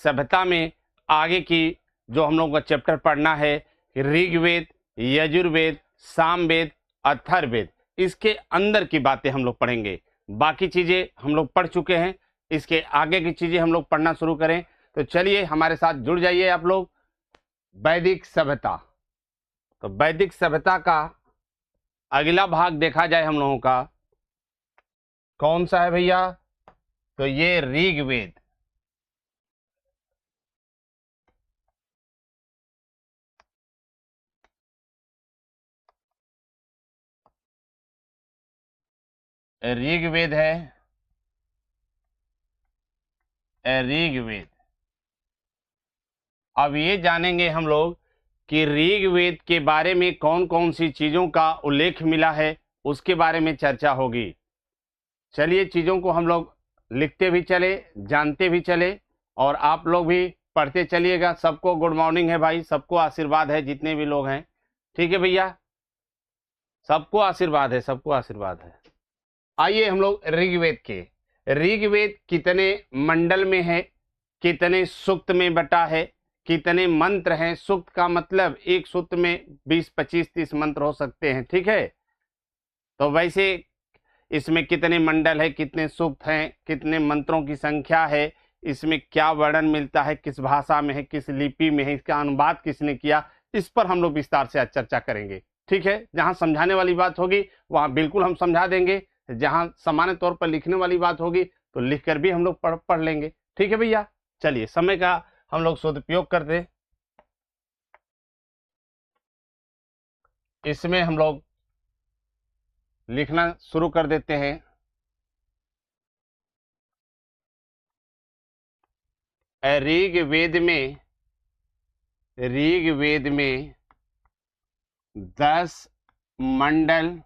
सभ्यता में आगे की जो हम लोग का चैप्टर पढ़ना है, ऋग्वेद, यजुर्वेद, सामवेद, अथर्ववेद, इसके अंदर की बातें हम लोग पढ़ेंगे। बाकी चीजें हम लोग पढ़ चुके हैं, इसके आगे की चीजें हम लोग पढ़ना शुरू करें। तो चलिए हमारे साथ जुड़ जाइए आप लोग। वैदिक सभ्यता, तो वैदिक सभ्यता का अगला भाग देखा जाए हम लोगों का, कौन सा है भैया? तो ये ऋग्वेद। ऋग्वेद है, ऋग्वेद। अब ये जानेंगे हम लोग कि ऋग्वेद के बारे में कौन कौन सी चीजों का उल्लेख मिला है, उसके बारे में चर्चा होगी। चलिए चीजों को हम लोग लिखते भी चले, जानते भी चले, और आप लोग भी पढ़ते चलिएगा। सबको गुड मॉर्निंग है भाई, सबको आशीर्वाद है, जितने भी लोग हैं। ठीक है भैया, सबको आशीर्वाद है, सबको आशीर्वाद है। आइए हम लोग ऋग्वेद के, ऋग्वेद कितने मंडल में है, कितने सूक्त में बटा है, कितने मंत्र हैं। सूक्त का मतलब एक सूत्र में 20, 25, 30 मंत्र हो सकते हैं। ठीक है, तो वैसे इसमें कितने मंडल है, कितने सूक्त हैं, कितने मंत्रों की संख्या है, इसमें क्या वर्णन मिलता है, किस भाषा में है, किस लिपि में है, इसका अनुवाद किसने किया, इस पर हम लोग विस्तार से आज चर्चा करेंगे। ठीक है, जहां समझाने वाली बात होगी वहां बिल्कुल हम समझा देंगे, जहां सामान्य तौर पर लिखने वाली बात होगी तो लिख कर भी हम लोग पढ़ लेंगे। ठीक है भैया, चलिए समय का हम लोग सदुपयोग करते, इसमें हम लोग लिखना शुरू कर देते हैं। ऋग्वेद में 10 मंडल,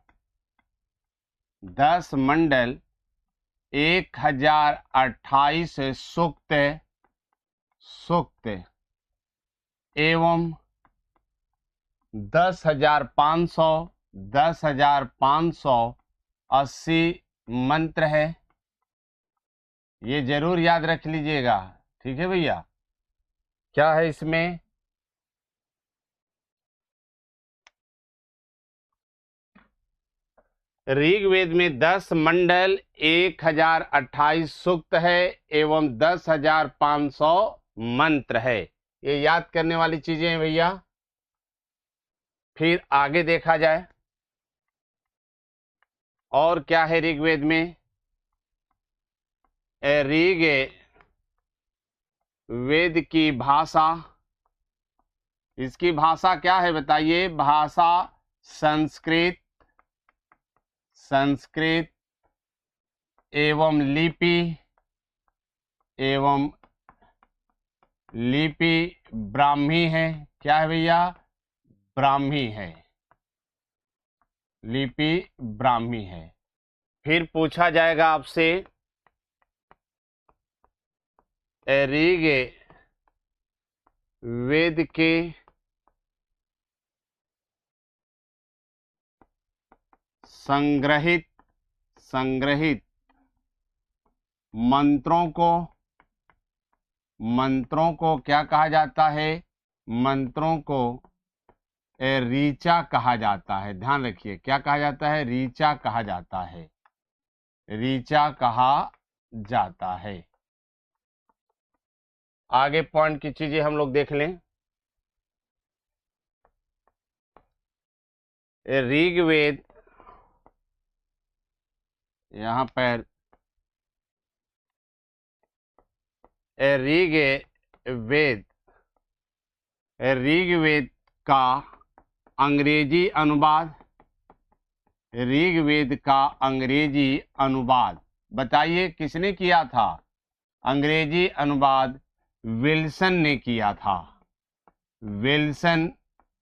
1028 सूक्त एवं 10,580 मंत्र है। ये जरूर याद रख लीजिएगा। ठीक है भैया, क्या है इसमें? ऋग्वेद में 10 मंडल, 1028 सूक्त है एवं 10,500 मंत्र है। ये याद करने वाली चीजें हैं भैया। फिर आगे देखा जाए और क्या है ऋग्वेद में। ऋग्वेद की भाषा, इसकी भाषा क्या है बताइए? भाषा संस्कृत एवं लिपि ब्राह्मी है। क्या है भैया? ब्राह्मी है, लिपि ब्राह्मी है। फिर पूछा जाएगा आपसे ऋग्वेद के संग्रहित मंत्रों को क्या कहा जाता है? मंत्रों को ऋचा कहा जाता है। ध्यान रखिए, क्या कहा जाता है? ऋचा कहा जाता है, ऋचा कहा जाता है। आगे पॉइंट की चीजें हम लोग देख लें। ऋग्वेद, यहां पर ऋग्वेद का अंग्रेजी अनुवाद, ऋग्वेद का अंग्रेजी अनुवाद बताइए किसने किया था? अंग्रेजी अनुवाद विल्सन ने किया था, विल्सन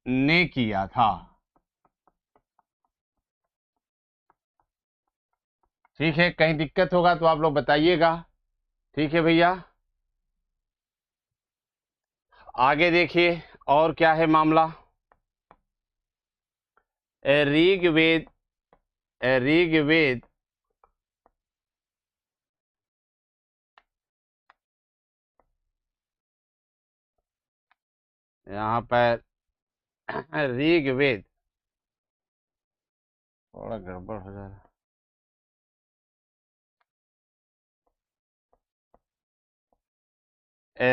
ने किया था। ठीक है, कहीं दिक्कत होगा तो आप लोग बताइएगा। ठीक है भैया, आगे देखिए और क्या है मामला। ऋग्वेद यहाँ पर ऋग्वेद, थोड़ा गड़बड़ हो जा रहा है।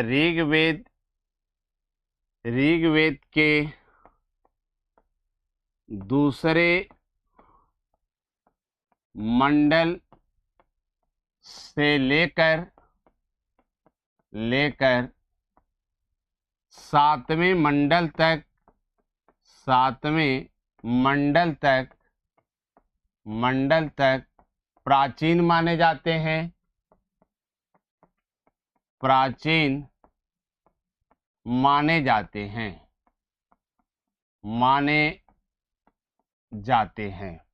ऋग्वेद, ऋग्वेद के दूसरे मंडल से लेकर सातवें मंडल तक, सातवें मंडल तक प्राचीन माने जाते हैं, प्राचीन माने जाते हैं, माने जाते हैं।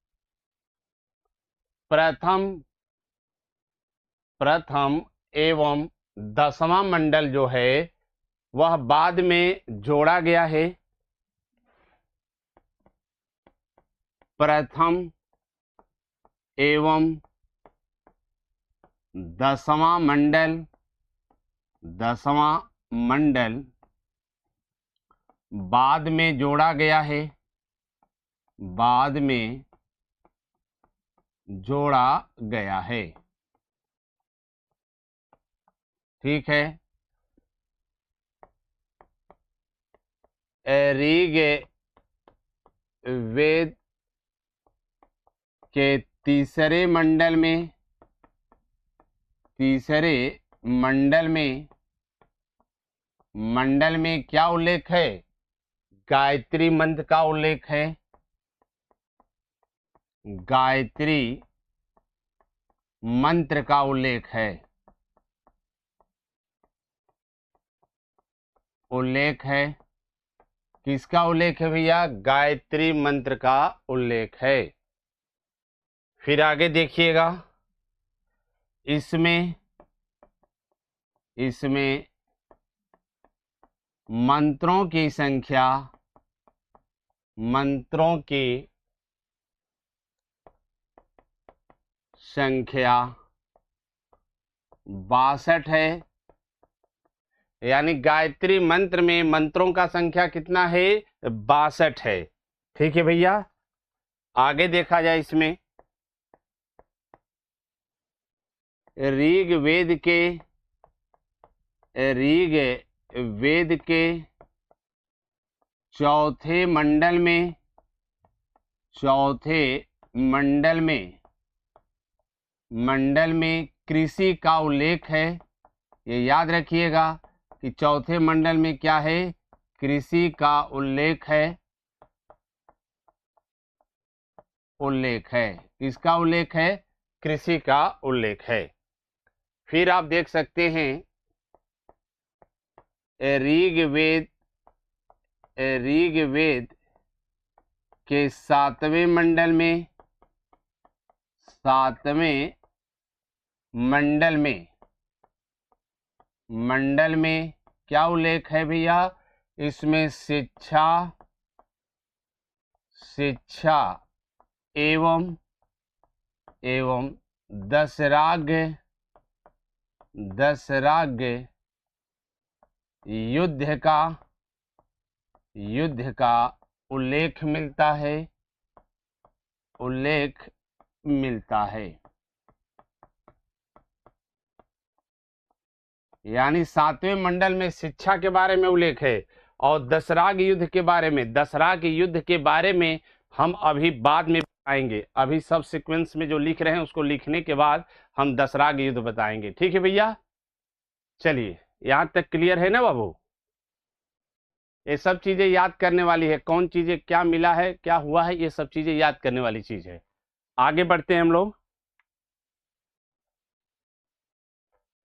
प्रथम एवं 10वां मंडल जो है वह बाद में जोड़ा गया है। प्रथम एवं 10वां मंडल बाद में जोड़ा गया है, बाद में जोड़ा गया है। ठीक है। ऋग्वेद के तीसरे मंडल में क्या उल्लेख है? गायत्री मंत्र का उल्लेख है, गायत्री मंत्र का उल्लेख है। उल्लेख है किसका उल्लेख है भैया? गायत्री मंत्र का उल्लेख है। फिर आगे देखिएगा, इसमें मंत्रों की संख्या 62 है। यानी गायत्री मंत्र में मंत्रों का संख्या कितना है? 62 है। ठीक है भैया। आगे देखा जाए, इसमें ऋग्वेद के चौथे मंडल में कृषि का उल्लेख है। ये याद रखिएगा कि चौथे मंडल में क्या है? कृषि का उल्लेख है। किसका उल्लेख है? कृषि का उल्लेख है। फिर आप देख सकते हैं ऋग्वेद के सातवें मंडल में क्या उल्लेख है भैया? इसमें शिक्षा एवं दशराग्य युद्ध का उल्लेख मिलता है। यानी सातवें मंडल में शिक्षा के बारे में उल्लेख है और दशराग युद्ध के बारे में हम अभी बाद में बताएंगे। अभी सब सीक्वेंस में जो लिख रहे हैं उसको लिखने के बाद हम दशराग युद्ध बताएंगे। ठीक है भैया। चलिए, यहां तक क्लियर है ना बाबू? ये सब चीजें याद करने वाली है। कौन चीजें क्या मिला है, क्या हुआ है, ये सब चीजें याद करने वाली चीज है। आगे बढ़ते हैं हम लोग।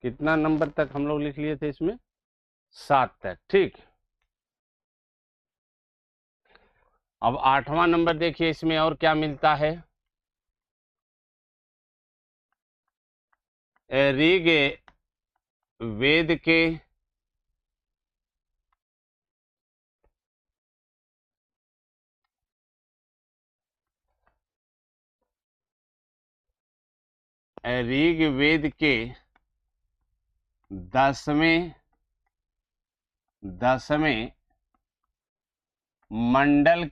कितना नंबर तक हम लोग लिख लिए थे इसमें? 7 तक। ठीक। अब 8वां नंबर देखिए, इसमें और क्या मिलता है। ऋग्वेद के ऋग्वेद के 10वें मंडल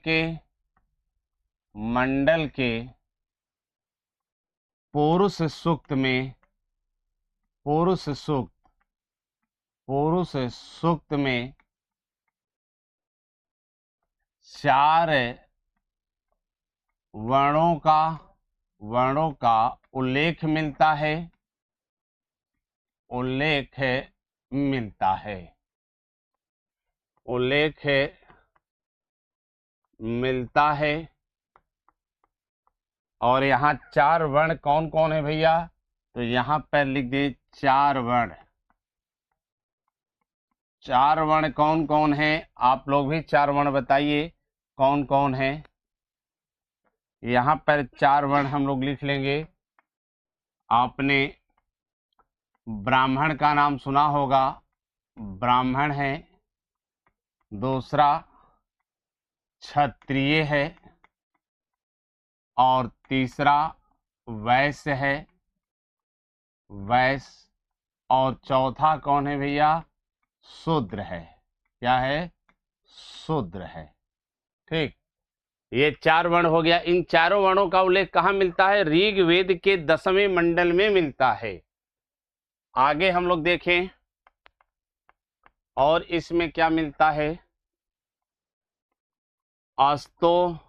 के पुरुष सूक्त में चार वर्णों का उल्लेख मिलता है और यहाँ चार वर्ण कौन कौन है भैया? तो यहाँ पर लिख दे चार वर्ण कौन कौन है? आप लोग भी चार वर्ण बताइए कौन कौन है। यहाँ पर चार वर्ण हम लोग लिख लेंगे। आपने ब्राह्मण का नाम सुना होगा, ब्राह्मण है। दूसरा क्षत्रिय है और तीसरा वैश्य है, और चौथा कौन है भैया? शूद्र है। क्या है? शूद्र है। ठीक, ये चार वर्ण हो गया। इन चारों वर्णों का उल्लेख कहाँ मिलता है? ऋग्वेद के 10वें मंडल में मिलता है। आगे हम लोग देखें और इसमें क्या मिलता है? अस्तोमा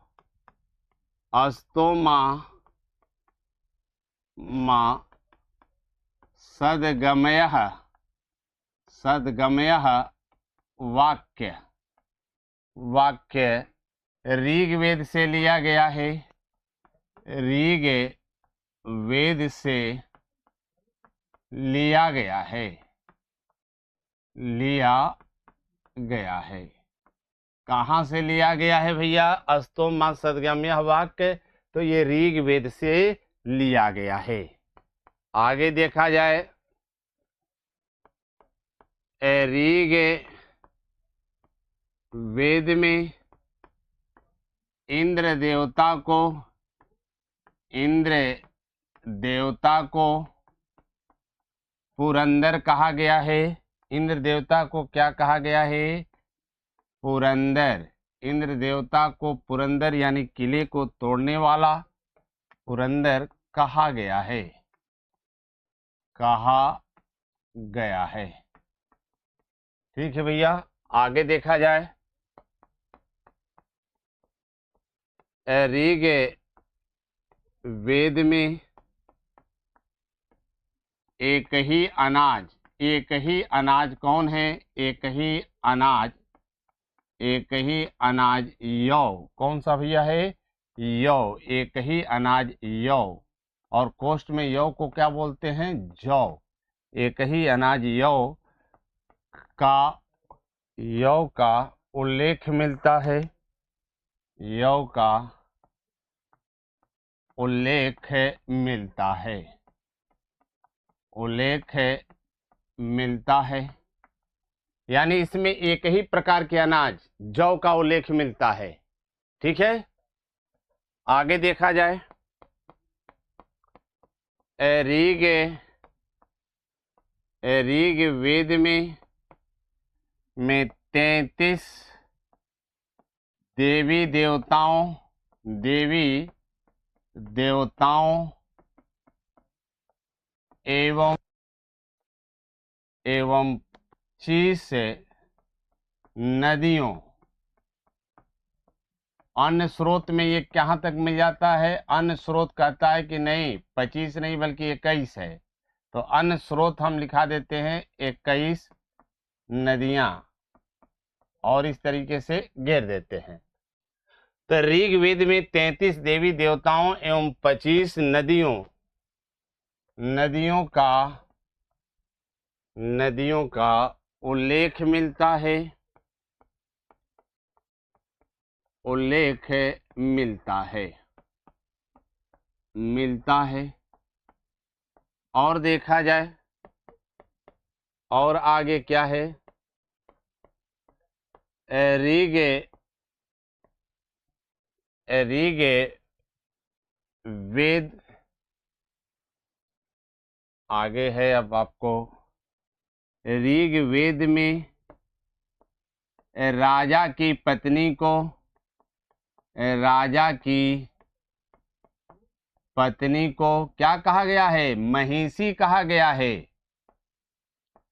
सद्गमयः वाक्य ऋग्वेद से लिया गया है। ऋग्वेद से लिया गया है। कहाँ से लिया गया है भैया? अस्तोमा सद्गमयः वाक्य, तो ये ऋग्वेद से लिया गया है। आगे देखा जाए, ऋग्वेद में इंद्र देवता को पुरंदर कहा गया है। इंद्र देवता को क्या कहा गया है? पुरंदर। इंद्र देवता को पुरंदर यानी किले को तोड़ने वाला पुरंदर कहा गया है। ठीक है भैया, आगे देखा जाए, ऋग्वेद में एक ही अनाज कौन है? एक ही अनाज यौ। कौन सा भैया है? यौ। एक ही अनाज यौ, और कोष्ठ में यौ को क्या बोलते हैं? जौ। एक ही अनाज यौ का उल्लेख मिलता है। यानी इसमें एक ही प्रकार के अनाज जौ का उल्लेख मिलता है। ठीक है, आगे देखा जाए, ऋग्वेद में 33 देवी देवताओं एवं 25 नदियों। अन्य स्रोत में ये कहाँ तक मिल जाता है? अन्य स्रोत कहता है कि नहीं 25 नहीं बल्कि 21 है, तो अन्य स्रोत हम लिखा देते हैं 21 नदियां, और इस तरीके से घेर देते हैं। तो ऋग्वेद में 33 देवी देवताओं एवं 25 नदियों का उल्लेख मिलता है। और देखा जाए, और आगे क्या है? ऋग्वेद आगे है। अब आपको ऋग्वेद में राजा की पत्नी को राजा की पत्नी को क्या कहा गया है? महिषी कहा गया है।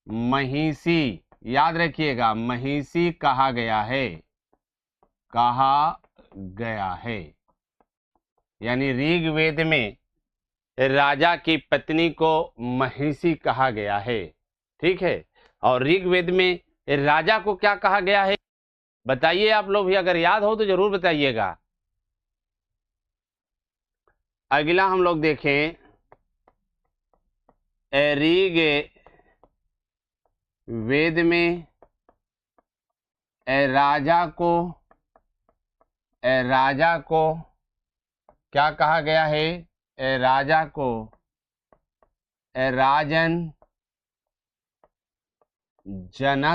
महिषी, याद रखिएगा, महिषी कहा गया है, कहा गया है। यानी ऋग्वेद में राजा की पत्नी को महिषी कहा गया है। ठीक है, और ऋग्वेद में राजा को क्या कहा गया है बताइए आप लोग भी, अगर याद हो तो जरूर बताइएगा। अगला हम लोग देखें, ऋग्वेद में राजा को क्या कहा गया है? राजा को राजन जनस्य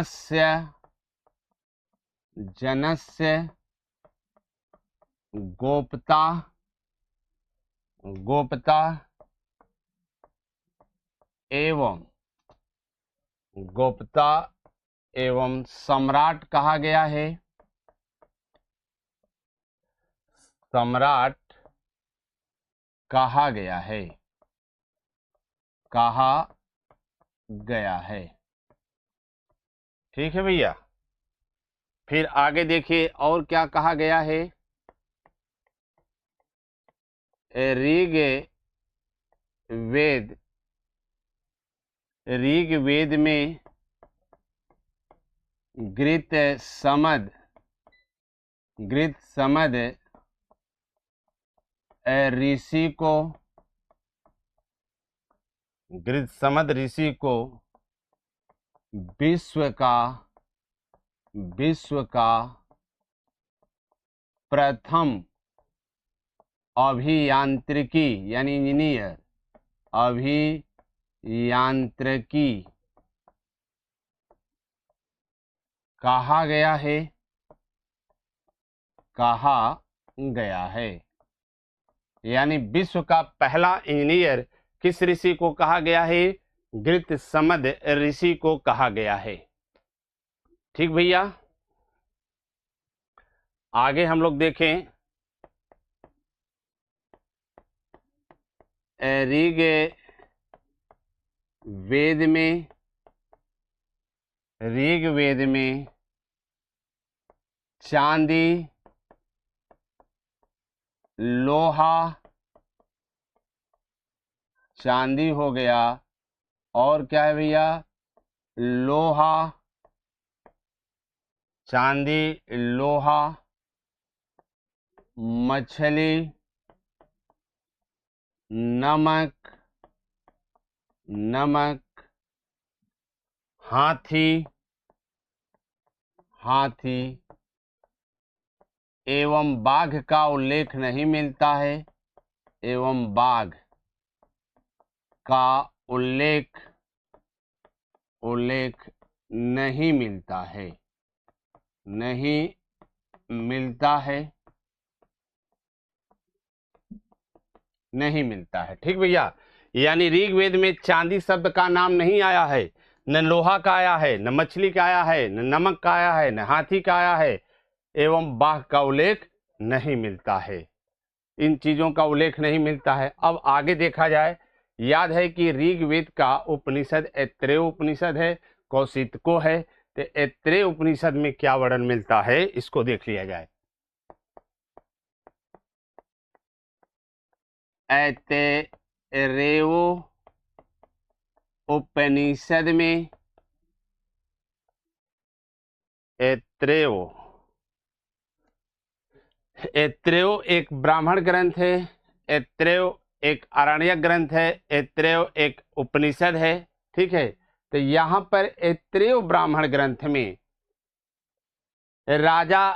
गोप्ता एवं सम्राट कहा गया है। सम्राट कहा गया है, कहा गया है। ठीक है भैया, फिर आगे देखिए और क्या कहा गया है। ऋग्वेद में घृत समद ऋषि को विश्व का प्रथम अभियांत्रिकी यानी इंजीनियर अभियांत्रिकी कहा गया है। यानी विश्व का पहला इंजीनियर किस ऋषि को कहा गया है? घृत समद ऋषि को कहा गया है। ठीक भैया, आगे हम लोग देखें, ऋग्वेद में चांदी, लोहा, चांदी हो गया, और क्या है भैया? लोहा, चांदी, लोहा, मछली, नमक, हाथी एवं बाघ का उल्लेख नहीं मिलता है। एवं बाघ का उल्लेख नहीं मिलता है। ठीक भैया, यानी ऋग्वेद में चांदी शब्द का नाम नहीं आया है, न लोहा का आया है, न मछली का आया है, न नमक का आया है, न हाथी का आया है, एवं बाघ का उल्लेख नहीं मिलता है। इन चीजों का उल्लेख नहीं मिलता है। अब आगे देखा जाए, याद है कि ऋग्वेद का उपनिषद ऐत्रेय उपनिषद है, कौशितको है। तो ऐत्रेय उपनिषद में क्या वर्णन मिलता है, इसको देख लिया जाए। ऐत्रेय उपनिषद में ऐत्रेय एक ब्राह्मण ग्रंथ है, ऐत्रेय एक आरण्यक ग्रंथ है, ऐत्रेय एक उपनिषद है। ठीक है, तो यहाँ पर ऐत्रेय ब्राह्मण ग्रंथ में राजा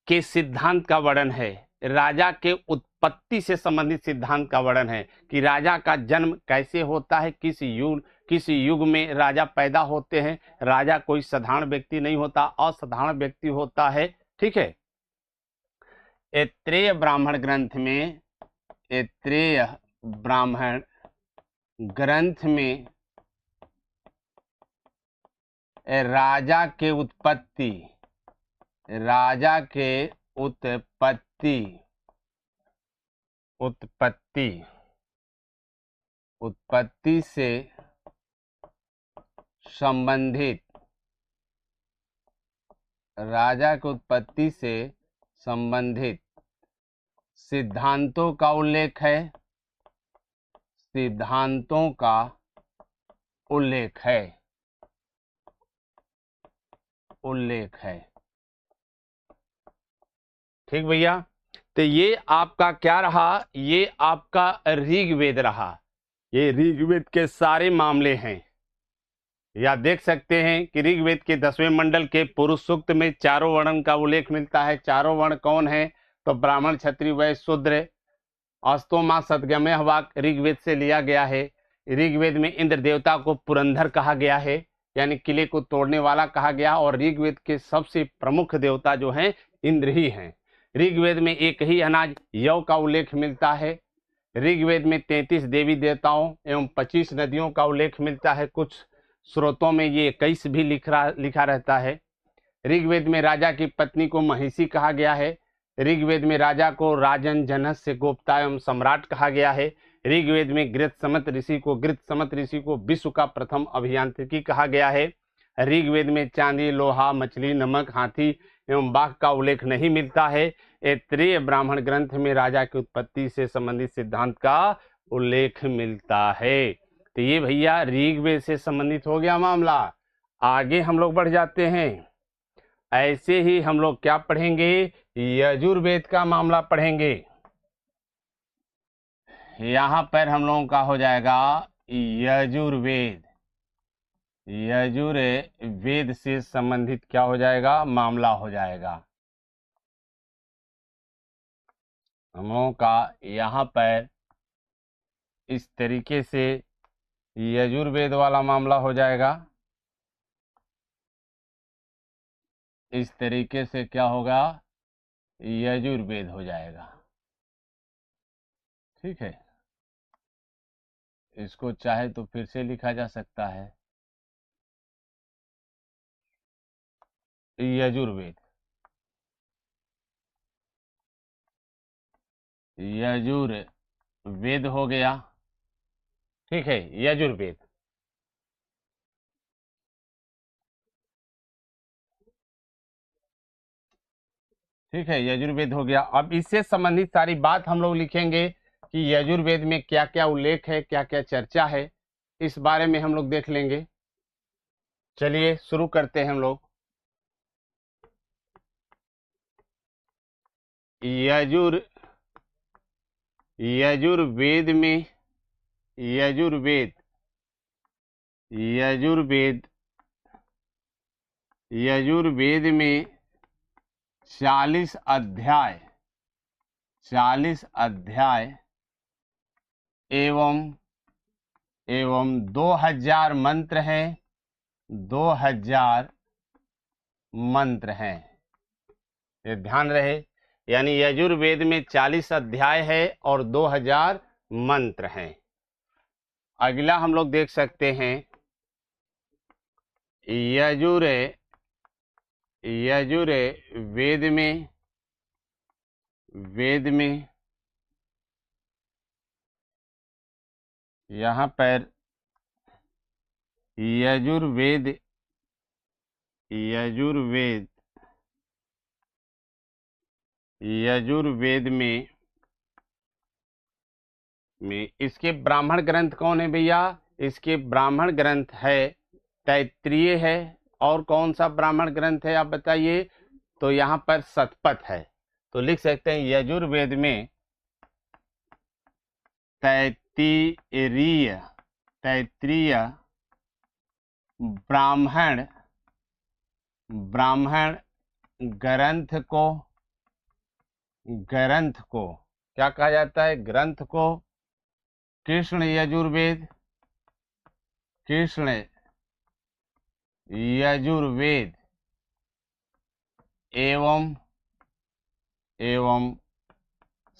के सिद्धांत का वर्णन है, राजा के उत्पत्ति से संबंधित सिद्धांत का वर्णन है कि राजा का जन्म कैसे होता है, किस युग में राजा पैदा होते हैं। राजा कोई साधारण व्यक्ति नहीं होता, असाधारण व्यक्ति होता है। ठीक है, ऐत्रेय ब्राह्मण ग्रंथ में राजा के उत्पत्ति उत्पत्ति उत्पत्ति से संबंधित, राजा की उत्पत्ति से संबंधित सिद्धांतों का उल्लेख है, सिद्धांतों का उल्लेख है, उल्लेख है। ठीक भैया, तो ये आपका क्या रहा, ये आपका ऋग्वेद रहा। ये ऋग्वेद के सारे मामले हैं। या देख सकते हैं कि ऋग्वेद के 10वें मंडल के पुरुष सूक्त में चारों वर्ण का उल्लेख मिलता है। चारों वर्ण कौन है? तो ब्राह्मण, क्षत्रिय, वैश्य, शूद्र। अस्तोमा सदगमय वाक ऋग्वेद से लिया गया है। ऋग्वेद में इंद्र देवता को पुरंदर कहा गया है, यानी किले को तोड़ने वाला कहा गया। और ऋग्वेद के सबसे प्रमुख देवता जो हैं इंद्र ही हैं। ऋग्वेद में एक ही अनाज यव का उल्लेख मिलता है। ऋग्वेद में 33 देवी देवताओं एवं 25 नदियों का उल्लेख मिलता है। कुछ स्रोतों में ये 21 भी लिखा रहता है। ऋग्वेद में राजा की पत्नी को महिषी कहा गया है। ऋग्वेद में राजा को राजन, जनस्य, गोप्ता एवं सम्राट कहा गया है। ऋग्वेद में गृत्समत ऋषि को विश्व का प्रथम अभियांत्रिकी कहा गया है। ऋग्वेद में चांदी, लोहा, मछली, नमक, हाथी एवं बाघ का उल्लेख नहीं मिलता है। ऐत्रेय ब्राह्मण ग्रंथ में राजा की उत्पत्ति से संबंधित सिद्धांत का उल्लेख मिलता है। तो ये भैया ऋग्वेद से संबंधित हो गया मामला। आगे हम लोग बढ़ जाते हैं। ऐसे ही हम लोग क्या पढ़ेंगे? यजुर्वेद का मामला पढ़ेंगे। यहां पर हम लोगों का हो जाएगा यजुर्वेद। यजुर्वेद से संबंधित क्या हो जाएगा? मामला हो जाएगा। हम लोगों का यहाँ पर इस तरीके से यजुर्वेद वाला मामला हो जाएगा। इस तरीके से क्या होगा? यजुर्वेद हो जाएगा। ठीक है, इसको चाहे तो फिर से लिखा जा सकता है यजुर्वेद। यजुर्वेद हो गया। ठीक है, यजुर्वेद। ठीक है, यजुर्वेद हो गया। अब इससे संबंधित सारी बात हम लोग लिखेंगे कि यजुर्वेद में क्या क्या उल्लेख है, क्या क्या चर्चा है, इस बारे में हम लोग देख लेंगे। चलिए शुरू करते हैं हम लोग। यजुर्वेद में यजुर्वेद में 40 अध्याय एवं 2000 मंत्र हैं। 2000 मंत्र हैं, ये ध्यान रहे। यानी यजुर्वेद में 40 अध्याय है और 2000 मंत्र हैं। अगला हम लोग देख सकते हैं यजुर्वेद में यहाँ पर यजुर्वेद में इसके ब्राह्मण ग्रंथ कौन है भैया? इसके ब्राह्मण ग्रंथ है तैत्तिरीय है। और कौन सा ब्राह्मण ग्रंथ है आप बताइए? तो यहाँ पर शतपथ है। तो लिख सकते हैं यजुर्वेद में तैत्तिरीय ब्राह्मण ग्रंथ को क्या कहा जाता है? ग्रंथ को कृष्ण यजुर्वेद एवं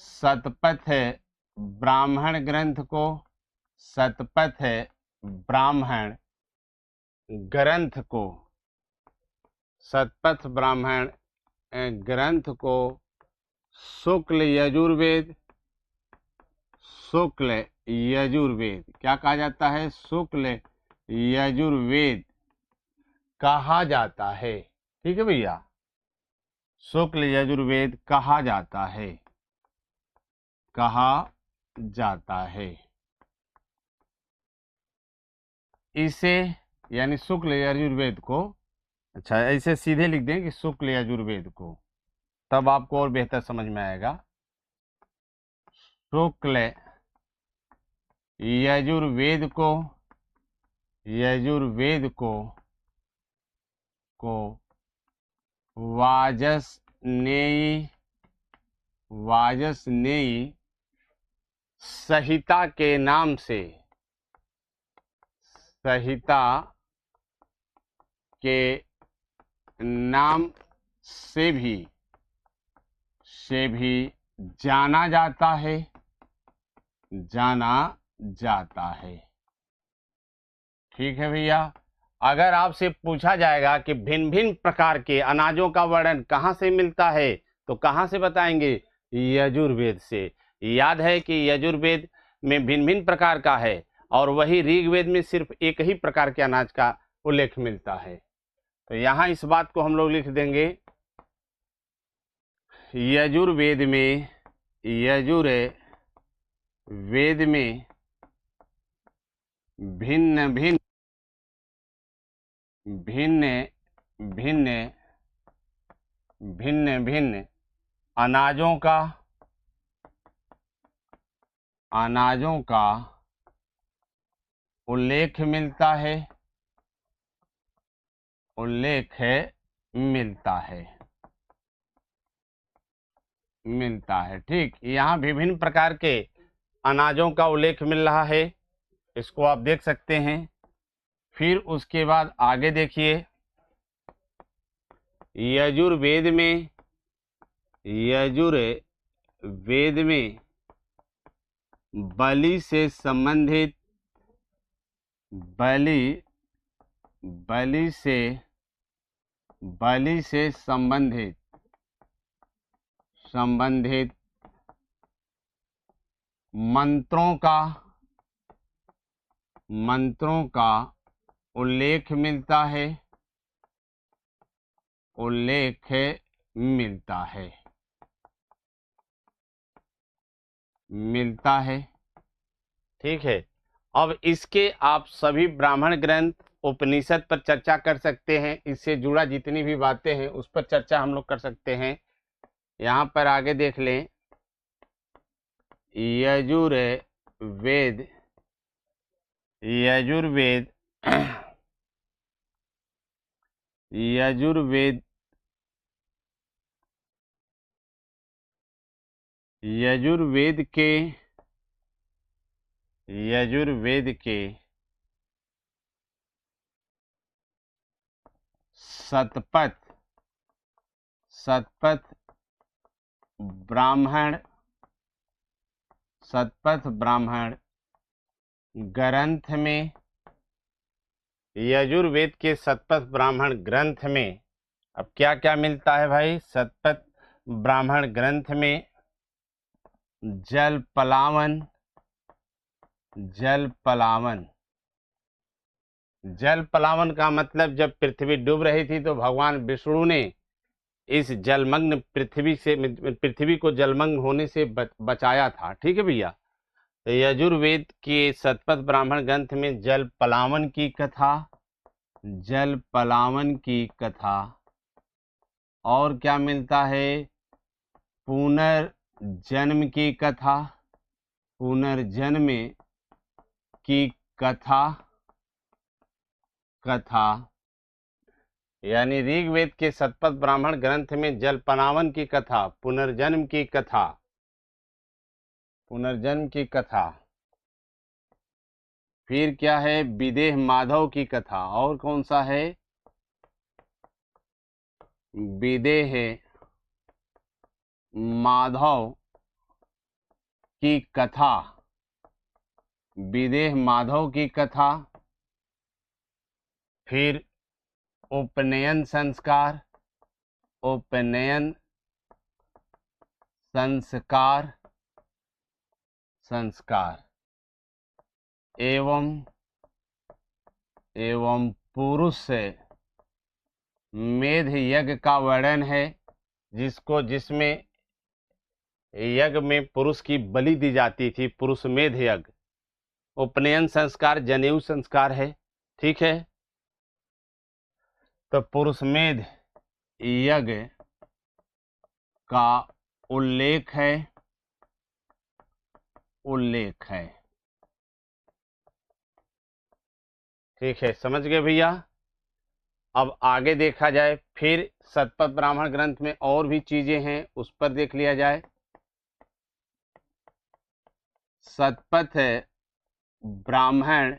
शतपथ ब्राह्मण ग्रंथ को शतपथ ब्राह्मण ग्रंथ को शुक्ल यजुर्वेद, शुक्ल यजुर्वेद क्या कहा जाता है? शुक्ल यजुर्वेद कहा जाता है। ठीक है भैया, शुक्ल यजुर्वेद कहा जाता है, कहा जाता है। इसे यानी शुक्ल यजुर्वेद को, अच्छा ऐसे सीधे लिख दें कि शुक्ल यजुर्वेद को, तब आपको और बेहतर समझ में आएगा। शुक्ल यजुर्वेद को, यजुर्वेद को वाजसनेयी, वाजसनेयी संहिता के नाम से, संहिता के नाम से भी जाना जाता है, जाना जाता है। ठीक है भैया, अगर आपसे पूछा जाएगा कि भिन्न भिन्न प्रकार के अनाजों का वर्णन कहाँ से मिलता है, तो कहाँ से बताएंगे? यजुर्वेद से। याद है कि यजुर्वेद में भिन्न भिन्न प्रकार का है और वही ऋग्वेद में सिर्फ एक ही प्रकार के अनाज का उल्लेख मिलता है। तो यहाँ इस बात को हम लोग लिख देंगे, यजुर्वेद में, यजुर्वेद में भिन्न भिन्न भिन्न भिन्न भिन्न भिन्न अनाजों का उल्लेख मिलता है, उल्लेख मिलता है। ठीक, यहाँ विभिन्न प्रकार के अनाजों का उल्लेख मिल रहा है, इसको आप देख सकते हैं। फिर उसके बाद आगे देखिए, यजुर्वेद में, यजुर्वेद में बलि से संबंधित, बलि से संबंधित मंत्रों का उल्लेख मिलता है, उल्लेख मिलता है। ठीक है, अब इसके आप सभी ब्राह्मण ग्रंथ, उपनिषद पर चर्चा कर सकते हैं। इससे जुड़ा जितनी भी बातें हैं उस पर चर्चा हम लोग कर सकते हैं। यहाँ पर आगे देख लें, यजुर्वेद, यजुर्वेद यजुर्वेद यजुर्वेद के शतपथ ब्राह्मण ग्रंथ में, यजुर्वेद के शतपथ ब्राह्मण ग्रंथ में अब क्या क्या मिलता है भाई? शतपथ ब्राह्मण ग्रंथ में जल पलावन, जल पलावन का मतलब जब पृथ्वी डूब रही थी तो भगवान विष्णु ने इस जलमग्न पृथ्वी को जलमग्न होने से बचाया था। ठीक है भैया, तो यजुर्वेद के शतपथ ब्राह्मण ग्रंथ में जल पलावन की कथा, और क्या मिलता है? पुनर्जन्म की कथा, पुनर्जन्म की कथा यानी ऋग्वेद के शतपथ ब्राह्मण ग्रंथ में जल पलावन की कथा, पुनर्जन्म की कथा। फिर क्या है? विदेह माधव की कथा। और कौन सा है? विदेह माधव की कथा, विदेह माधव की कथा। फिर उपनयन संस्कार, उपनयन संस्कार संस्कार एवं पुरुष से मेध यज्ञ का वर्णन है, जिसमें यज्ञ में पुरुष की बलि दी जाती थी, पुरुष मेध यज्ञ। उपनयन संस्कार जनेऊ संस्कार है, ठीक है। तो पुरुष मेध यज्ञ का उल्लेख है ठीक है, समझ गए भैया। अब आगे देखा जाए, फिर शतपथ ब्राह्मण ग्रंथ में और भी चीजें हैं, उस पर देख लिया जाए। शतपथ ब्राह्मण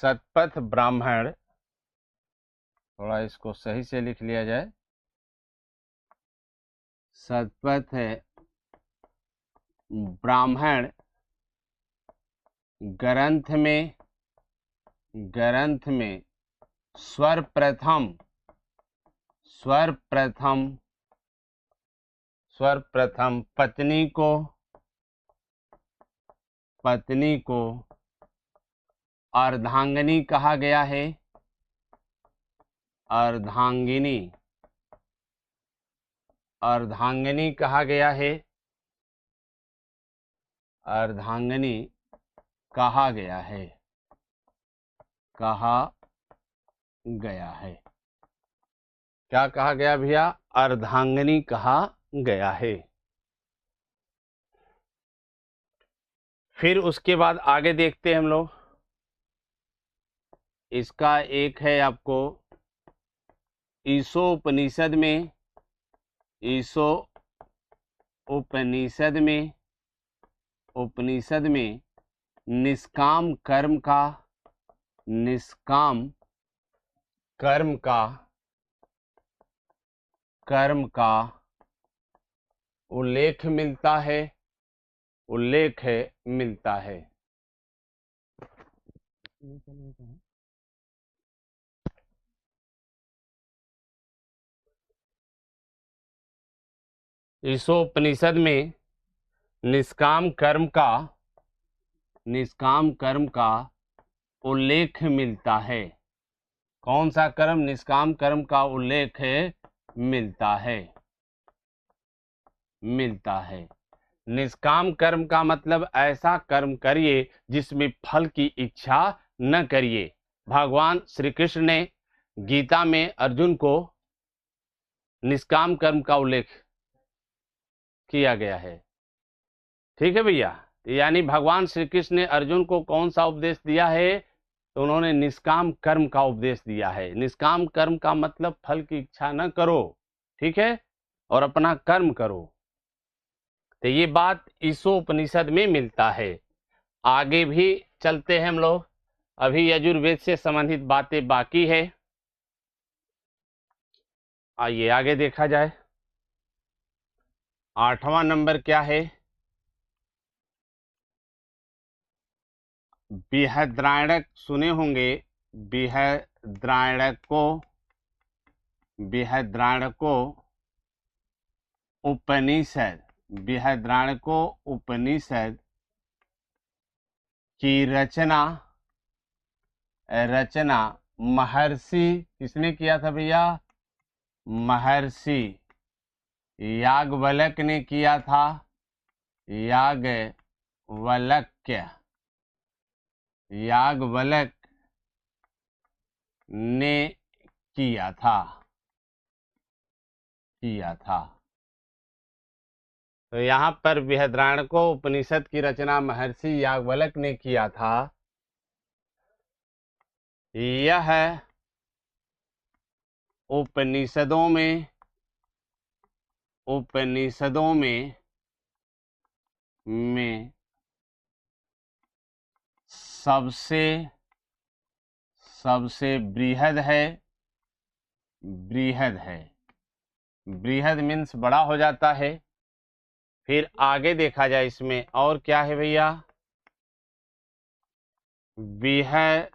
शतपथ ब्राह्मण, थोड़ा इसको सही से लिख लिया जाए। शतपथ ब्राह्मण ग्रंथ में सर्वप्रथम पत्नी को अर्धांगिनी कहा गया है। अर्धांगिनी कहा गया है। क्या कहा गया भैया? अर्धांगिनी कहा गया है। फिर उसके बाद आगे देखते हैं हम लोग। इसका एक है आपको ईशो उपनिषद में निष्काम कर्म का उल्लेख मिलता है। ईशोपनिषद में निष्काम कर्म का उल्लेख मिलता है। कौन सा कर्म? निष्काम कर्म का उल्लेख मिलता है। निष्काम कर्म का मतलब ऐसा कर्म करिए जिसमें फल की इच्छा न करिए। भगवान श्री कृष्ण ने गीता में अर्जुन को निष्काम कर्म का उल्लेख किया गया है, ठीक है भैया। यानी भगवान श्री कृष्ण ने अर्जुन को कौन सा उपदेश दिया है? तो उन्होंने निष्काम कर्म का उपदेश दिया है। निष्काम कर्म का मतलब फल की इच्छा न करो, ठीक है, और अपना कर्म करो। तो ये बात ईशोपनिषद में मिलता है। आगे भी चलते हैं हम लोग, अभी यजुर्वेद से संबंधित बातें बाकी है। आइए आगे देखा जाए। 8वां नंबर क्या है? बृहद्रायणक सुने होंगे। बृहद्रायणको उपनिषद की रचना महर्षि किसने किया था भैया? महर्षि याज्ञवल्क्य ने किया था। याज्ञवल्क्य ने किया था। तो यहाँ पर बृहद्रायणको उपनिषद की रचना महर्षि याज्ञवल्क्य ने किया था। यह उपनिषदों में सबसे बृहद है। बृहद मीन्स बड़ा हो जाता है। फिर आगे देखा जाए इसमें और क्या है भैया? बृहद्रायणको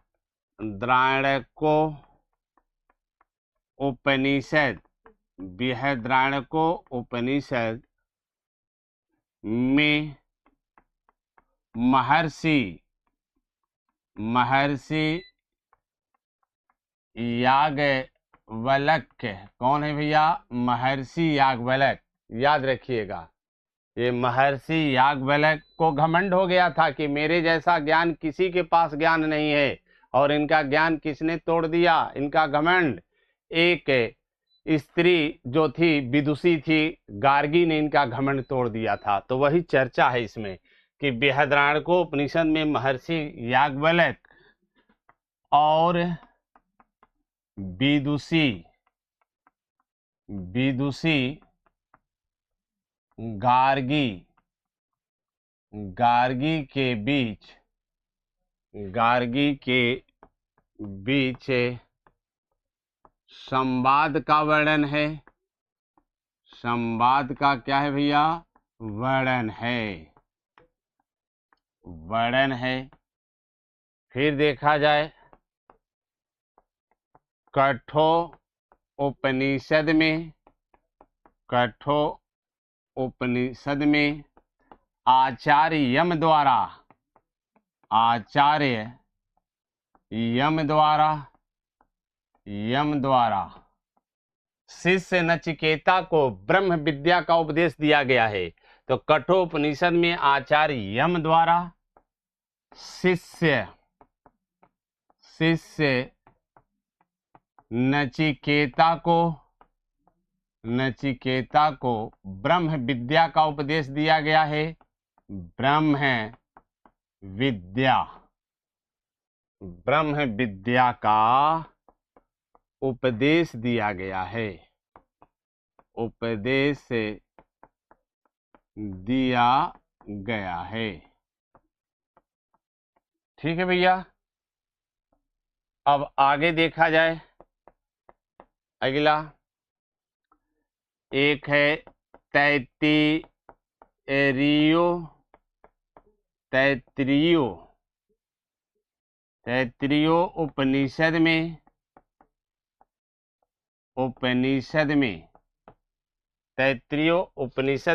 उपनिषद बृहदारण्यको उपनिषद में महर्षि याज्ञवल्क्य, कौन है भैया? महर्षि याज्ञवल्क्य। याद रखिएगा, ये महर्षि याज्ञवल्क्य को घमंड हो गया था कि मेरे जैसा ज्ञान किसी के पास ज्ञान नहीं है, और इनका ज्ञान किसने तोड़ दिया? इनका घमंड। एक स्त्री जो थी, विदुषी थी, गार्गी ने इनका घमंड तोड़ दिया था। तो वही चर्चा है इसमें कि बृहदारण्यको उपनिषद में महर्षि याज्ञवल्क्य और विदुषी गार्गी के बीच संवाद का वर्णन है। संवाद का क्या है भैया? वर्णन है। फिर देखा जाए कठोपनिषद में आचार्य यम द्वारा शिष्य नचिकेता को ब्रह्म विद्या का उपदेश दिया गया है। तो कठोपनिषद में आचार्य यम द्वारा शिष्य नचिकेता को ब्रह्म विद्या का उपदेश दिया गया है। ब्रह्म विद्या का उपदेश दिया गया है। ठीक है भैया। अब आगे देखा जाए, अगला एक है तैत्तिरीय उपनिषद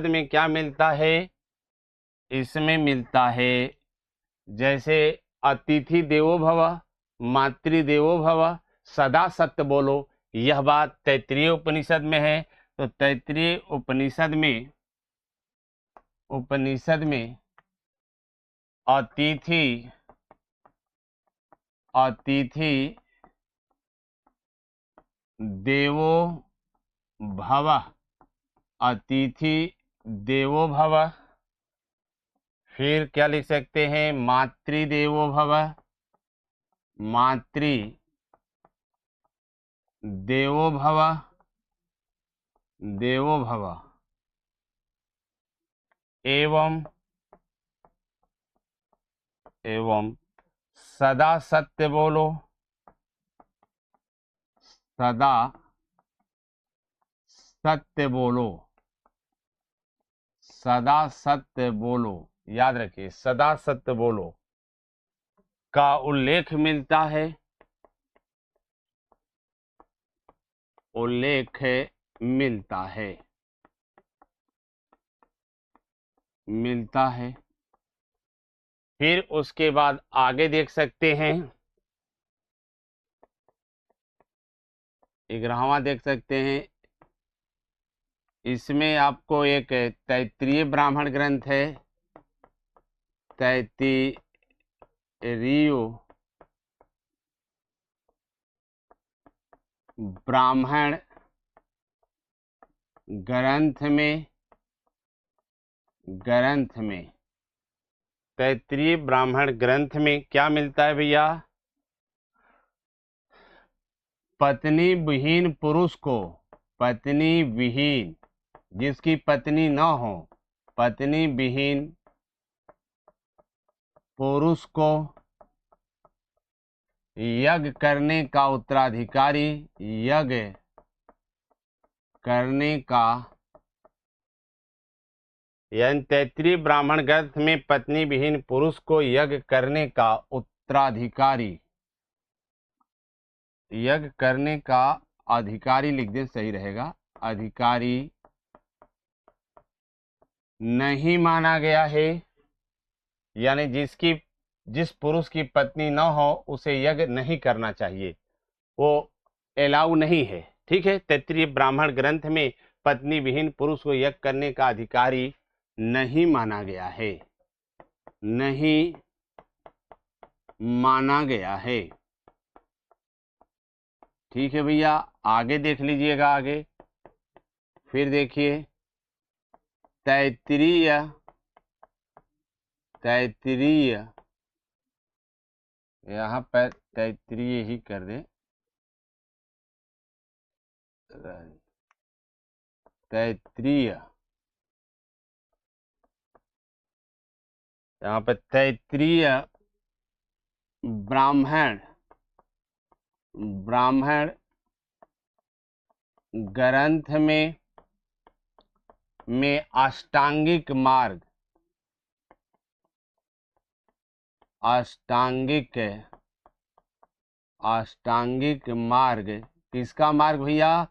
में क्या मिलता है? इसमें मिलता है जैसे अतिथि देवो भव, मातृ देवो भव, सदा सत्य बोलो। यह बात तैत्तिरीय उपनिषद में है। तो तैत्तिरीय उपनिषद में अतिथि देवो भव, फिर क्या लिख सकते हैं? मातृ देवो भव एवं सदा सत्य बोलो। सदा सत्य बोलो। याद रखिए, सदा सत्य बोलो का उल्लेख मिलता है। फिर उसके बाद आगे देख सकते हैं, 11वां देख सकते हैं। इसमें आपको एक तैत्तिरीय ब्राह्मण ग्रंथ है, तैत्तिरीय ब्राह्मण ग्रंथ में तैत्तिरीय ब्राह्मण ग्रंथ में क्या मिलता है भैया? पत्नी विहीन पुरुष को, पत्नी विहीन, जिसकी पत्नी न हो, पत्नी विहीन पुरुष को यज्ञ करने का उत्तराधिकारी, यज्ञ करने का, यानी तैत्तिरीय ब्राह्मण ग्रंथ में पत्नी विहीन पुरुष को यज्ञ करने का उत्तराधिकारी, यज्ञ करने का अधिकारी लिख दें, सही रहेगा। अधिकारी नहीं माना गया है, यानी जिस पुरुष की पत्नी न हो उसे यज्ञ नहीं करना चाहिए, वो एलाउ नहीं है। ठीक है, तैत्तिरीय ब्राह्मण ग्रंथ में पत्नी विहीन पुरुष को यज्ञ करने का अधिकारी नहीं माना गया है, नहीं माना गया है। ठीक है भैया, आगे देख लीजिएगा। आगे फिर देखिए, तैत्तिरीय यहाँ पर तैत्तिरीय ही कर दे, तैत्तिरीय, यहाँ पर तैत्तिरीय ब्राह्मण ग्रंथ में अष्टांगिक मार्ग, किसका मार्ग भैया?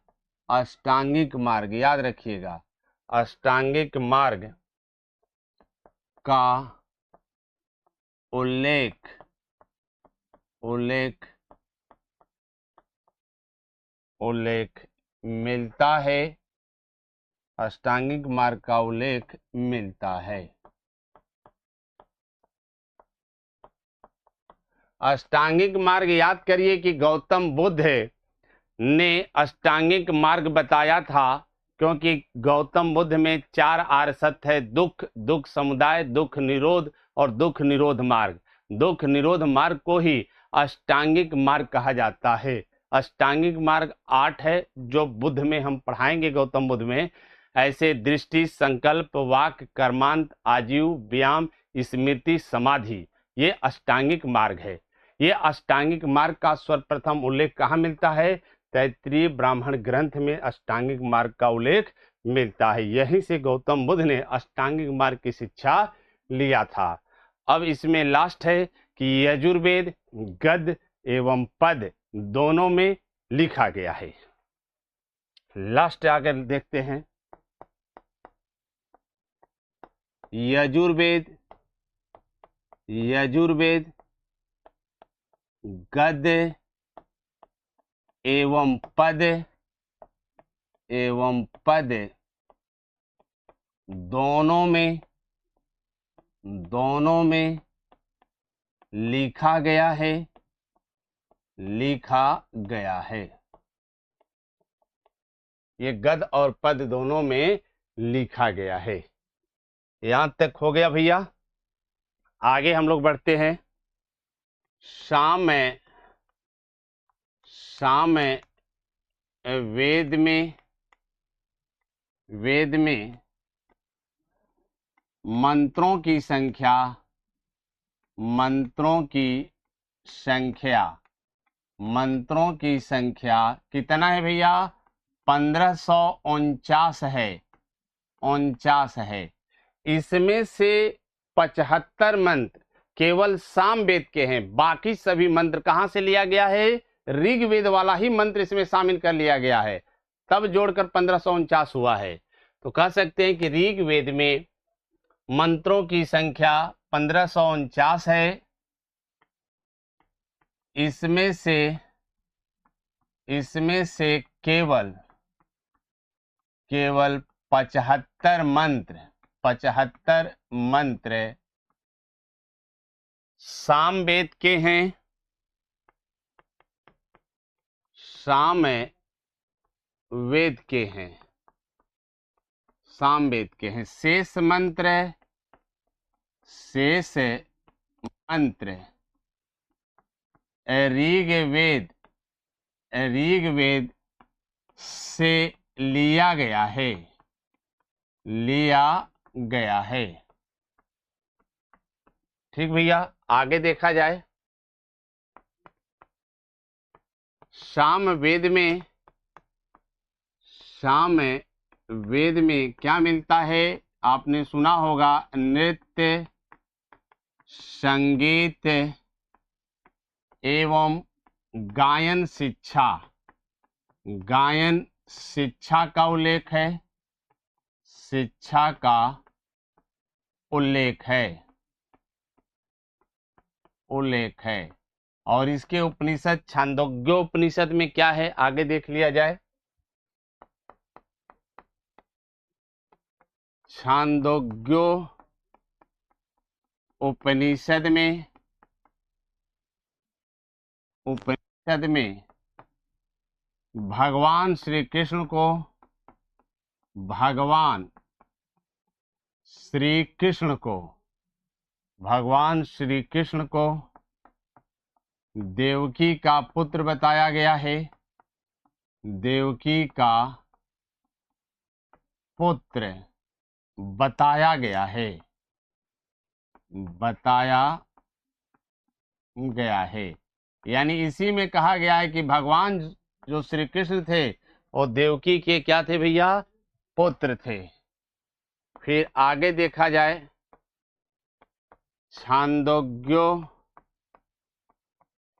अष्टांगिक मार्ग, याद रखिएगा, अष्टांगिक मार्ग का उल्लेख मिलता है, अष्टांगिक मार्ग का उल्लेख मिलता है। अष्टांगिक मार्ग याद करिए कि गौतम बुद्ध ने अष्टांगिक मार्ग बताया था, क्योंकि गौतम बुद्ध में 4 आर्य सत्य है: दुख समुदाय, दुख निरोध और दुख निरोध मार्ग। दुख निरोध मार्ग को ही अष्टांगिक मार्ग कहा जाता है। अष्टांगिक मार्ग 8 है जो बुद्ध में हम पढ़ाएंगे, गौतम बुद्ध में। ऐसे दृष्टि, संकल्प, वाक, कर्मांत, आजीव, व्यायाम, स्मृति, समाधि, ये अष्टांगिक मार्ग है। ये अष्टांगिक मार्ग का सर्वप्रथम उल्लेख कहाँ मिलता है? तैत्तिरीय ब्राह्मण ग्रंथ में अष्टांगिक मार्ग का उल्लेख मिलता है। यहीं से गौतम बुद्ध ने अष्टांगिक मार्ग की शिक्षा लिया था। अब इसमें लास्ट है कि यजुर्वेद गद्य एवं पद दोनों में लिखा गया है। लास्ट आगे देखते हैं, यजुर्वेद गद्य एवं पद दोनों में लिखा गया है। ये गद्य और पद दोनों में लिखा गया है। यहां तक हो गया भैया। आगे हम लोग बढ़ते हैं। साम वेद में मंत्रों की संख्या कितना है भैया? 1549 है। इसमें से 75 मंत्र केवल सामवेद के हैं। बाकी सभी मंत्र कहां से लिया गया है? ऋग्वेद वाला ही मंत्र इसमें शामिल कर लिया गया है, तब जोड़कर 1549 हुआ है। तो कह सकते हैं कि ऋग्वेद में मंत्रों की संख्या 1549 है। इसमें से केवल 75 मंत्र सामवेद के हैं, सामवेद के हैं। शेष मंत्र ऋग्वेद से लिया गया है। ठीक भैया, आगे देखा जाए। सामवेद में क्या मिलता है? आपने सुना होगा, नृत्य, संगीत एवं गायन शिक्षा का उल्लेख है, शिक्षा का उल्लेख है, उल्लेख है। और इसके उपनिषद छांदोग्योपनिषद में क्या है, आगे देख लिया जाए। छांदोग्यो उपनिषद में, उपनिषद में भगवान श्री कृष्ण को, भगवान श्री कृष्ण को, भगवान श्री कृष्ण को देवकी का पुत्र बताया गया है, देवकी का पुत्र बताया गया है, बताया गया है। यानी इसी में कहा गया है कि भगवान जो श्री कृष्ण थे वो देवकी के क्या थे भैया, पुत्र थे। फिर आगे देखा जाए, छांदोग्यो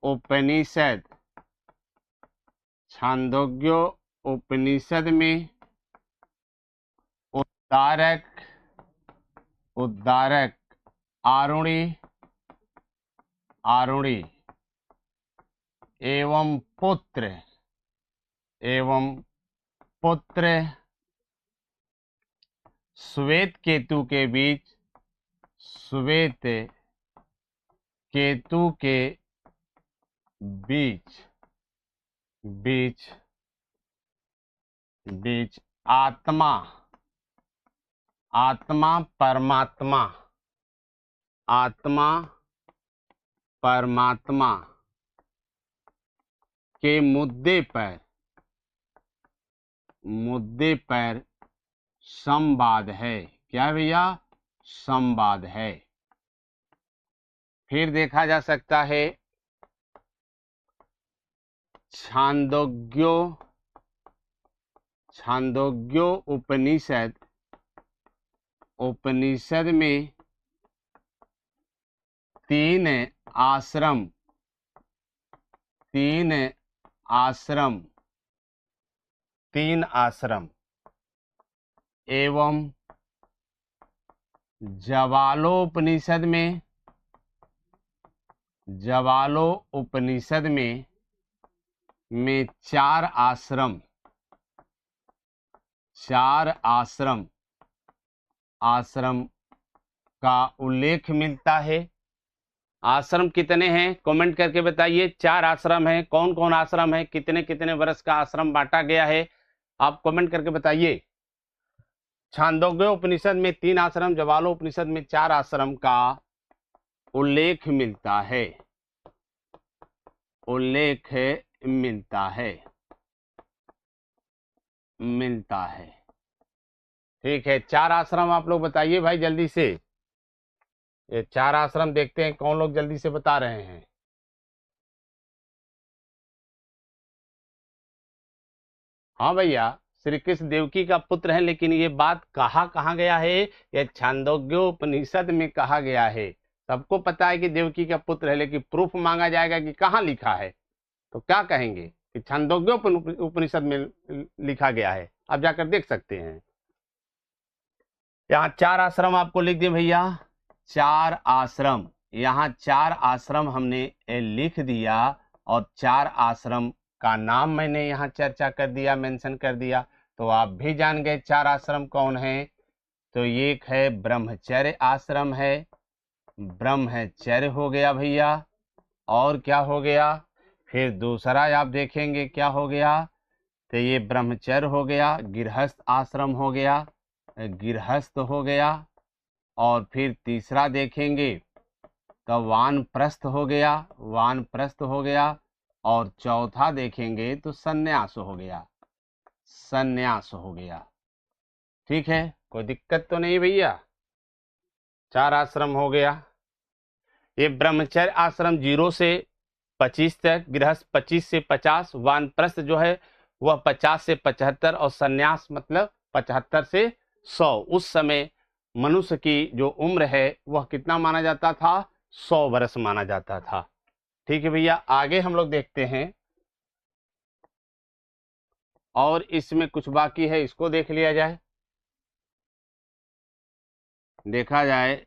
उपनिषद, छांदोग्यो उपनिषद में उद्धारक, उद्धारक, आरुणी, आरुणी एवं पुत्र, एवं पुत्र श्वेत केतु के बीच, श्वेत केतु के बीच, बीच, बीच आत्मा, आत्मा परमात्मा, आत्मा परमात्मा के मुद्दे पर, मुद्दे पर संवाद है। क्या भैया, संवाद है। फिर देखा जा सकता है छांदोग्यो, छांदोग्यो उपनिषद, उपनिषद में 3 आश्रम, 3 आश्रम, 3 आश्रम एवं जवालोपनिषद में, जवालोपनिषद में 4 आश्रम, 4 आश्रम, आश्रम का उल्लेख मिलता है। आश्रम कितने हैं कमेंट करके बताइए। 4 आश्रम हैं, कौन कौन आश्रम है, कितने कितने वर्ष का आश्रम बांटा गया है, आप कमेंट करके बताइए। छांदोग्य उपनिषद में 3 आश्रम, जवालो उपनिषद में 4 आश्रम का उल्लेख मिलता है, उल्लेख मिलता है, मिलता है। ठीक है, 4 आश्रम आप लोग बताइए भाई जल्दी से। ये 4 आश्रम देखते हैं कौन लोग जल्दी से बता रहे हैं। हाँ भैया, श्री कृष्ण देवकी का पुत्र है, लेकिन ये बात कहाँ गया है, ये छांदोग्योपनिषद में कहा गया है। सबको पता है कि देवकी का पुत्र है, लेकिन प्रूफ मांगा जाएगा कि कहाँ लिखा है, तो क्या कहेंगे कि छांदोग्योपनिषद में लिखा गया है। आप जाकर देख सकते हैं। यहाँ 4 आश्रम आपको लिख दिए भैया, 4 आश्रम, यहाँ 4 आश्रम हमने लिख दिया और 4 आश्रम का नाम मैंने यहाँ चर्चा कर दिया, मेंशन कर दिया, तो आप भी जान गए 4 आश्रम कौन है। तो एक है ब्रह्मचर्य आश्रम है, ब्रह्मचर्य हो गया भैया, और क्या हो गया, फिर दूसरा आप देखेंगे क्या हो गया, तो ये ब्रह्मचर्य हो गया, गृहस्थ आश्रम हो गया, गृहस्थ हो गया, और फिर तीसरा देखेंगे तो वानप्रस्थ हो गया, वानप्रस्थ हो गया, और चौथा देखेंगे तो सन्यास हो गया, सन्यास हो गया। ठीक है, कोई दिक्कत तो नहीं भैया। 4 आश्रम हो गया। ये ब्रह्मचर्य आश्रम 0 से 25 तक, गृहस्थ 25 से 50, वानप्रस्थ जो है वह 50 से 75, और सन्यास मतलब 75 से 100। उस समय मनुष्य की जो उम्र है वह कितना माना जाता था, 100 वर्ष माना जाता था। ठीक है भैया, आगे हम लोग देखते हैं और इसमें कुछ बाकी है, इसको देख लिया जाए। देखा जाए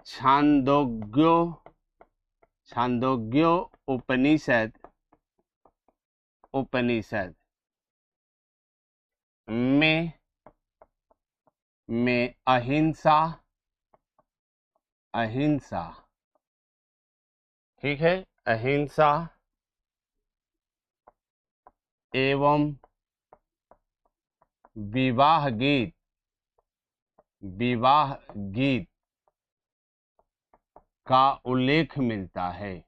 छांदोग्यो छांदोग्यो उपनिषद उपनिषद में अहिंसा अहिंसा, ठीक है, अहिंसा एवं विवाह गीत का उल्लेख मिलता है,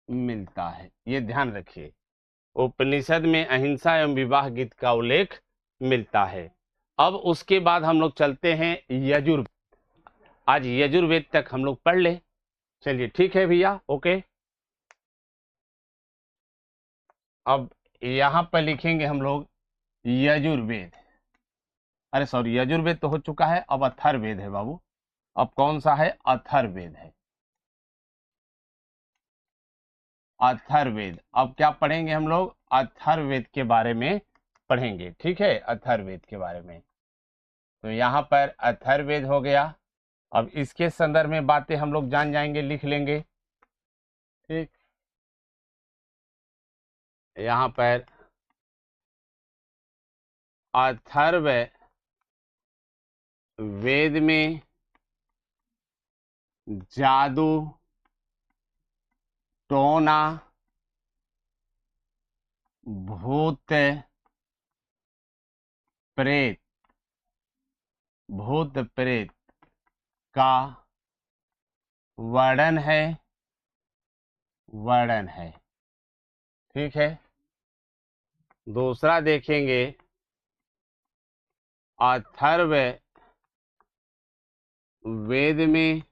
मिलता है। ये ध्यान रखिए, उपनिषद में अहिंसा एवं विवाह गीत का उल्लेख मिलता है। अब उसके बाद हम लोग चलते हैं यजुर्वेद। आज यजुर्वेद तक हम लोग पढ़ ले। चलिए ठीक है भैया, ओके। अब यहां पर लिखेंगे हम लोग यजुर्वेद। अरे सॉरी, यजुर्वेद तो हो चुका है, अब अथर्ववेद है बाबू। अब कौन सा है? अथर्ववेद है। अथर्ववेद। अब क्या पढ़ेंगे हम लोग? अथर्ववेद के बारे में पढ़ेंगे, ठीक है, अथर्ववेद के बारे में। तो यहाँ पर अथर्ववेद हो गया। अब इसके संदर्भ में बातें हम लोग जान जाएंगे, लिख लेंगे, ठीक। यहाँ पर अथर्ववेद में जादू, टोना, भूत प्रेत का वर्णन है, ठीक है। दूसरा देखेंगे, अथर्ववेद में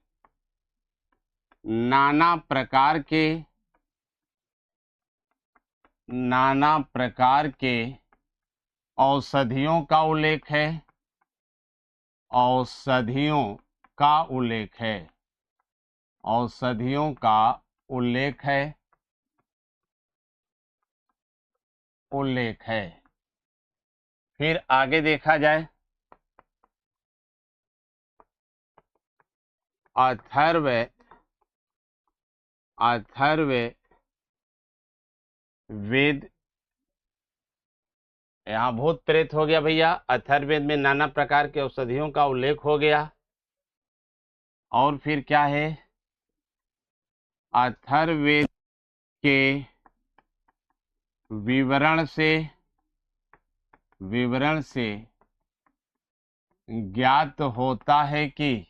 नाना प्रकार के औषधियों का उल्लेख है, औषधियों का उल्लेख है। फिर आगे देखा जाए, अथर्ववेद, यहाँ भूत प्रेत हो गया भैया। अथर्ववेद में नाना प्रकार के औषधियों का उल्लेख हो गया। और फिर क्या है? अथर्ववेद के विवरण से ज्ञात होता है कि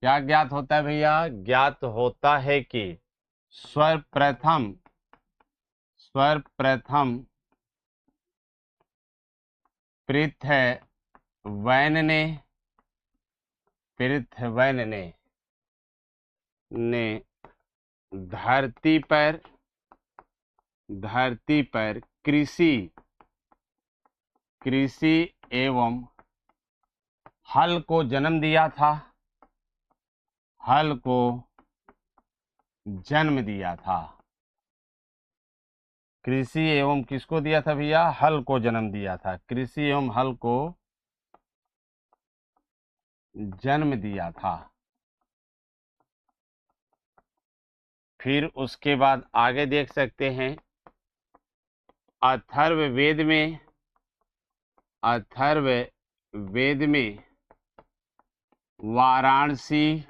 क्या ज्ञात होता है भैया? ज्ञात होता है कि सर्वप्रथम पृथ्वैन ने धरती पर कृषि एवं हल को जन्म दिया था। कृषि एवं किसको दिया था भैया? हल को जन्म दिया था। कृषि एवं हल को जन्म दिया था। फिर उसके बाद आगे देख सकते हैं, अथर्ववेद में वाराणसी,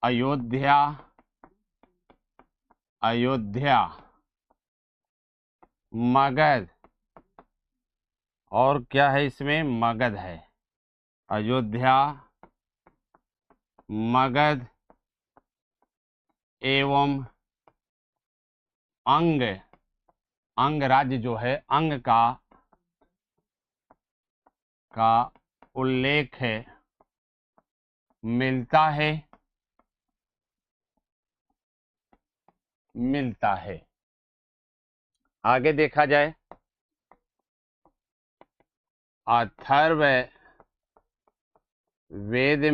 अयोध्या, मगध, और क्या है इसमें? मगध है। अयोध्या, मगध एवं अंग राज्य जो है, अंग का उल्लेख मिलता है। आगे देखा जाए, अथर्व वेद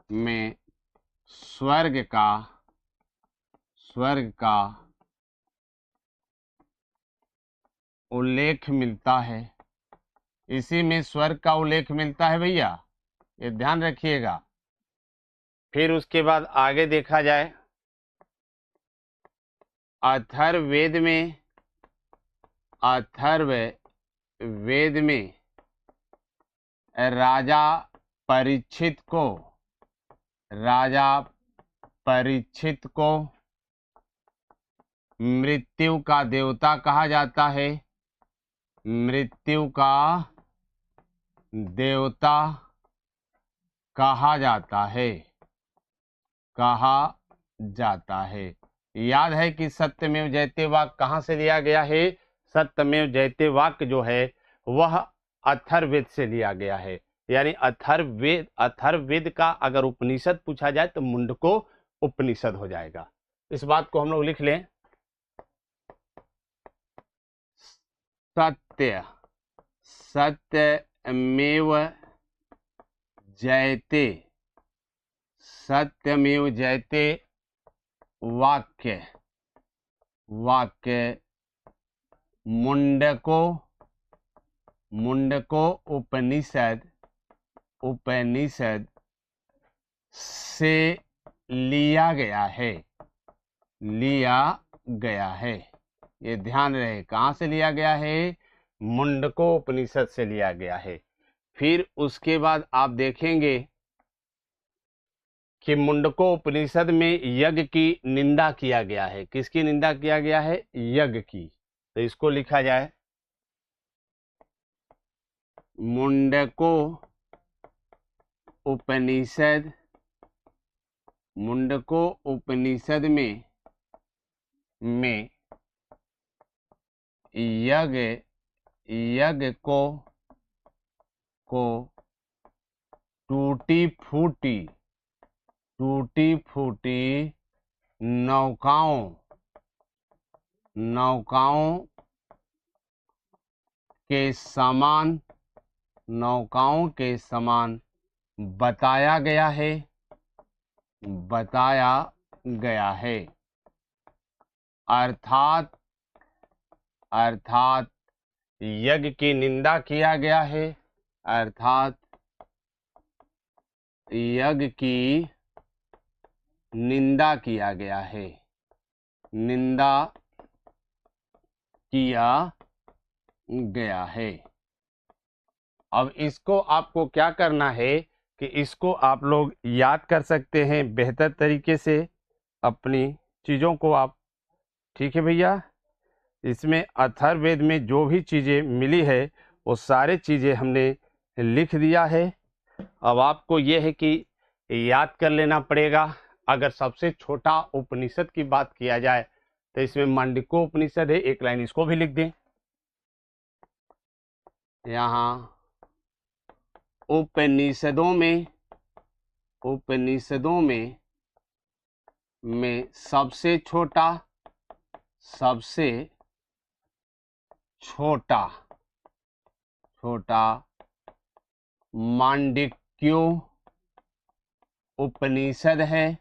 में स्वर्ग का उल्लेख मिलता है। इसी में स्वर्ग का उल्लेख मिलता है भैया, ये ध्यान रखिएगा। फिर उसके बाद आगे देखा जाए, अथर्ववेद में राजा परीक्षित को मृत्यु का देवता कहा जाता है। मृत्यु का देवता कहा जाता है। याद है कि सत्यमेव जयते वाक्य कहाँ से लिया गया है? सत्यमेव जयते वाक्य जो है वह अथर्ववेद से लिया गया है। यानी अथर्ववेद का अगर उपनिषद पूछा जाए तो मुंडको उपनिषद हो जाएगा। इस बात को हम लोग लिख लें। सत्यमेव जयते वाक्य मुंडको उपनिषद से लिया गया है। ये ध्यान रहे, कहाँ से लिया गया है? मुंडको उपनिषद से लिया गया है। फिर उसके बाद आप देखेंगे कि मुंडको उपनिषद में यज्ञ की निंदा किया गया है। किसकी निंदा किया गया है? यज्ञ की। तो इसको लिखा जाए, मुंडको उपनिषद में यज्ञ को टूटी फूटी नौकाओं के समान बताया गया है। अर्थात यज्ञ की निंदा किया गया है। अर्थात यज्ञ की निंदा किया गया है। अब इसको आपको क्या करना है कि इसको आप लोग याद कर सकते हैं बेहतर तरीके से अपनी चीज़ों को आप। ठीक है भैया, इसमें अथर्ववेद में जो भी चीज़ें मिली है वो सारे चीज़ें हमने लिख दिया है। अब आपको ये है कि याद कर लेना पड़ेगा। अगर सबसे छोटा उपनिषद की बात किया जाए तो इसमें मांडुक्य उपनिषद है। एक लाइन इसको भी लिख दें। यहाँ उपनिषदों में सबसे छोटा मांडुक्य उपनिषद है।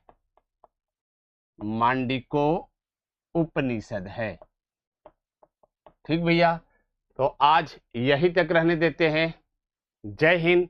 मांडुक्य उपनिषद है। ठीक भैया, तो आज यही तक रहने देते हैं। जय हिंद,